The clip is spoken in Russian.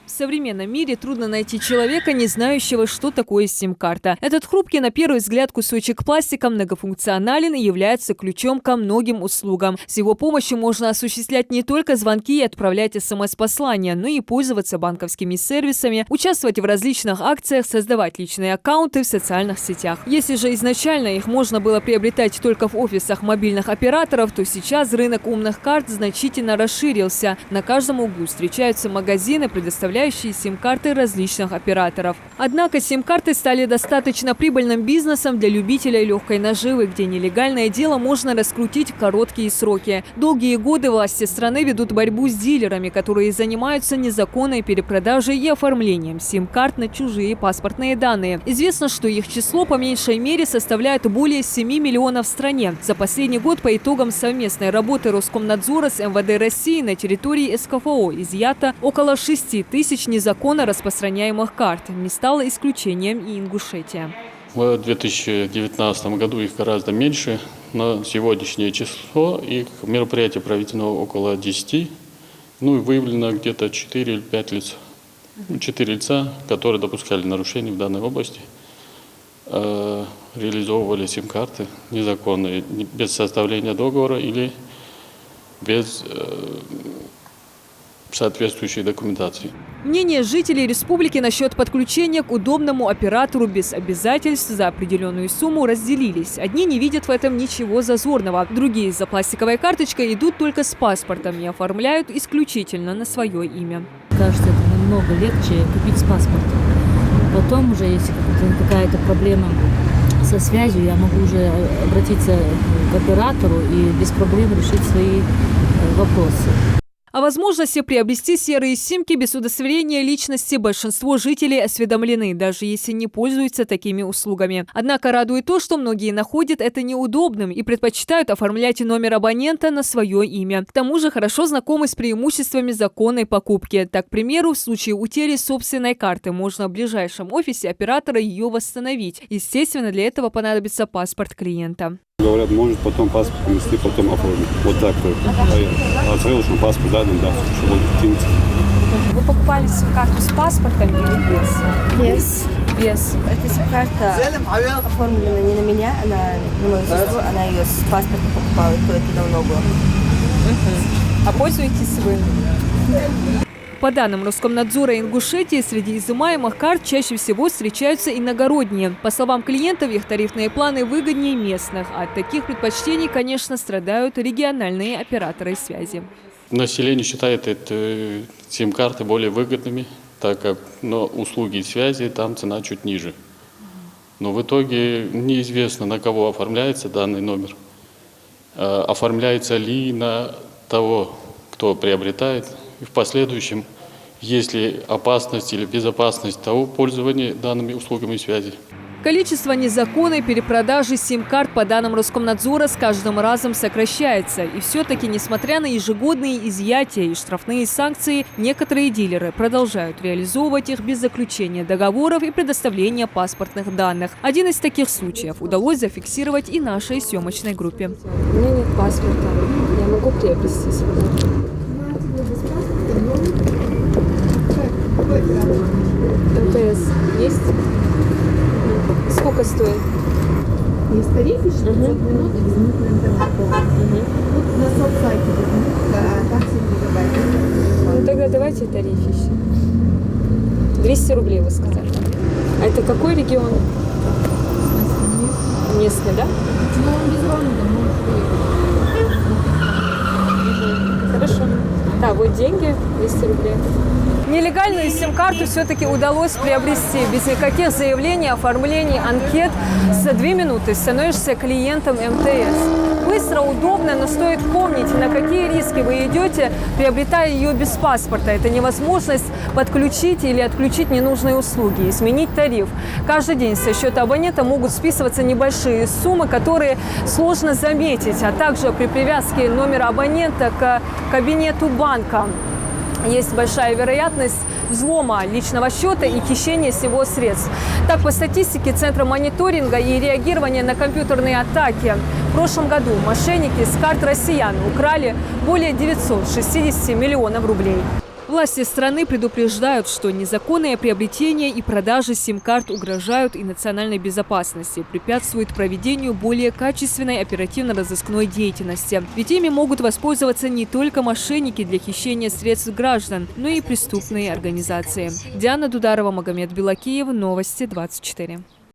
В современном мире трудно найти человека, не знающего, что такое сим-карта. Этот хрупкий, на первый взгляд, кусочек пластика многофункционален и является ключом ко многим услугам. С его помощью можно осуществлять не только звонки и отправлять СМС-послания, но и пользоваться банковскими сервисами, участвовать в различных акциях, создавать личные аккаунты в социальных сетях. Если же изначально их можно было приобретать только в офисах мобильных операторов, то сейчас рынок умных карт значительно расширился. На каждом углу встречаются магазины, предоставляющие сим-карты различных операторов. Однако сим-карты стали достаточно прибыльным бизнесом для любителей легкой наживы, где нелегальное дело можно раскрутить в короткие сроки. Долгие годы власти страны ведут борьбу с дилерами, которые занимаются незаконной перепродажей и оформлением сим-карт на чужие паспортные данные. Известно, что их число по меньшей мере составляет более 7 миллионов в стране. За последний год по итогам совместной работы Роскомнадзора с МВД России на территории СКФО изъято около 6 тысяч незаконно распространяемых карт. Не стало исключением и Ингушетия. В 2019 году их гораздо меньше. На сегодняшнее число их мероприятий проведено около 10. И выявлено где-то 4 или 5 лиц. 4 лица, которые допускали нарушения в данной области, реализовывали сим-карты незаконные, без составления договора или без соответствующей документации. Мнение жителей республики насчет подключения к удобному оператору без обязательств за определенную сумму разделились. Одни не видят в этом ничего зазорного, другие за пластиковой карточкой идут только с паспортом и оформляют исключительно на свое имя. Кажется, это намного легче купить с паспортом. Потом уже, если какая-то проблема со связью, я могу уже обратиться к оператору и без проблем решить свои вопросы. О возможности приобрести серые симки без удостоверения личности большинство жителей осведомлены, даже если не пользуются такими услугами. Однако радует то, что многие находят это неудобным и предпочитают оформлять номер абонента на свое имя. К тому же хорошо знакомы с преимуществами законной покупки. Так, к примеру, в случае утери собственной карты можно в ближайшем офисе оператора ее восстановить. Естественно, для этого понадобится паспорт клиента. Говорят, может потом паспорт принести, потом оформить. Вот так вот. Отправил, что паспорт задан, да, чтобы кинуть. Вы покупали сим-карту с паспортом или без? Без. Эта сим-карта оформлена не на меня, она на мою сестру, она ее с паспортом покупала, и это давно было. А пользуетесь вы? По данным Роскомнадзора Ингушетии, среди изымаемых карт чаще всего встречаются иногородние. По словам клиентов, их тарифные планы выгоднее местных. А от таких предпочтений, конечно, страдают региональные операторы связи. Население считает эти сим-карты более выгодными, так как услуги связи там цена чуть ниже. Но в итоге неизвестно, на кого оформляется данный номер. Оформляется ли на того, кто приобретает. И в последующем, есть ли опасность или безопасность того пользования данными услугами связи. Количество незаконной перепродажи сим-карт по данным Роскомнадзора с каждым разом сокращается. И все-таки, несмотря на ежегодные изъятия и штрафные санкции, некоторые дилеры продолжают реализовывать их без заключения договоров и предоставления паспортных данных. Один из таких случаев удалось зафиксировать и нашей съемочной группе. У меня нет паспорта. Я могу приобрести свой. МТС есть? Сколько стоит? Есть тарифы, 60 минут и безлимитный интернет. На соцсайте так 7 гигабайт. Ну тогда давайте тариф еще. 200 рублей вы сказали. А это какой регион? Местный, да? Ну, он без роуминга может. Хорошо. Да, вот деньги, 200 рублей. Нелегальную сим-карту все-таки удалось приобрести. Без никаких заявлений, оформлений, анкет. За 2 минуты становишься клиентом МТС. Быстро, удобно, но стоит помнить, на какие риски вы идете, приобретая ее без паспорта. Это невозможность подключить или отключить ненужные услуги, изменить тариф. Каждый день со счета абонента могут списываться небольшие суммы, которые сложно заметить, а также при привязке номера абонента к кабинету банка. Есть большая вероятность взлома личного счета и хищения с него средств. Так, по статистике Центра мониторинга и реагирования на компьютерные атаки, в прошлом году мошенники с карт россиян украли более 960 миллионов рублей. Власти страны предупреждают, что незаконное приобретение и продажа сим-карт угрожают и национальной безопасности, препятствуют проведению более качественной оперативно-розыскной деятельности. Ведь ими могут воспользоваться не только мошенники для хищения средств граждан, но и преступные организации. Диана Дударова, Магомед Белакиев, Новости 24.